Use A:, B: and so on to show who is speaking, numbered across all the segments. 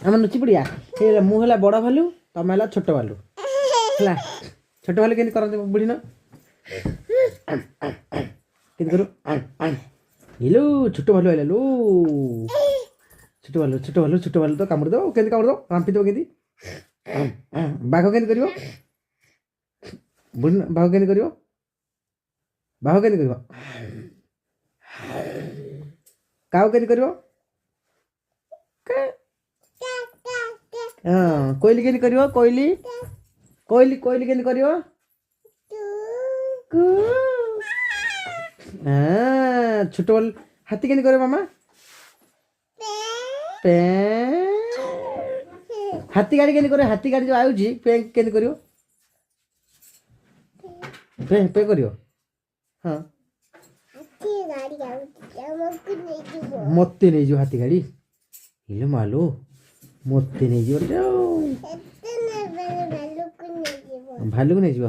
A: आम नुची पड़िया ये मुझे बड़ भालू तुम है छोट भालू है छोट भालू के करते बुढ़ी न के करू हेलो छोट भालू आइल लो छोट भालू तो कामुड़ दो के कामुड़ दो रांपी दो के बाघ के कर बुढ़ी बाघ के कर बाघ के कर काऊ के कर कोयली के कर कोयली कोयली कोयली के कर छोट भालू हाथी के कर मामा पे हाथी गाड़ी के कर हाथी गाड़ी जो आउची पे के कर पे पे कर हाँ मत नहीं जो हाथी गाड़ी हिलो मालो मत नहीं जो भालू को नहीं जो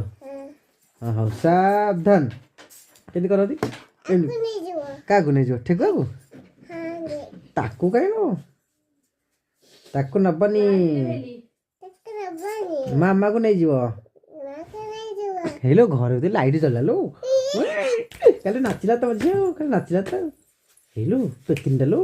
A: हाँ हाँ सावधान के करती क्या नहीं जो ठेकुआ को ताकू कहीं नो ताकू नबनी मामा को नहीं जीव हेलो घर लाइट जला लो कल नाचिला तो झी कल नाचिला तो हेलो पेकिन डालो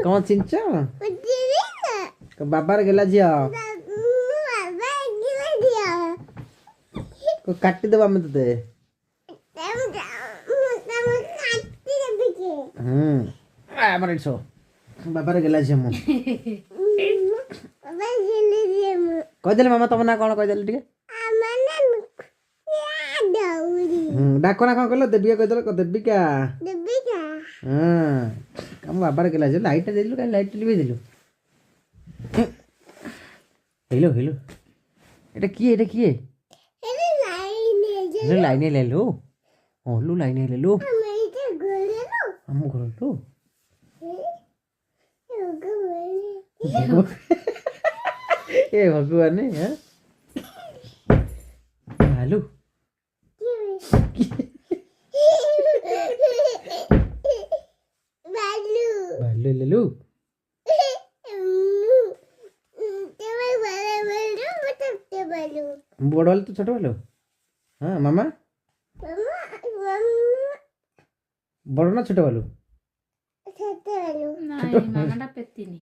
A: कौन चिंच बाबार गेला झिया को काटी देबा में तते हमर इट्सो बाबार गेला झिया मु कह देले मामा तम ना कोन कह देले ठीक डाको ना कोन कहलो देबिया कह देले देबिका हम बाबार गेला जे लाइट देलु काई लाइट लिबे देलु हेलो हेलो এটা কি लाइन ले लो ओ लो लाइन ले लो हम घर लो ए भगवान है हेलो भालू ले लो बड़ वाले तो छोट वाले हाँ मामा बड़ ना छोट वालू
B: नाही मामाटा पेत्तीनी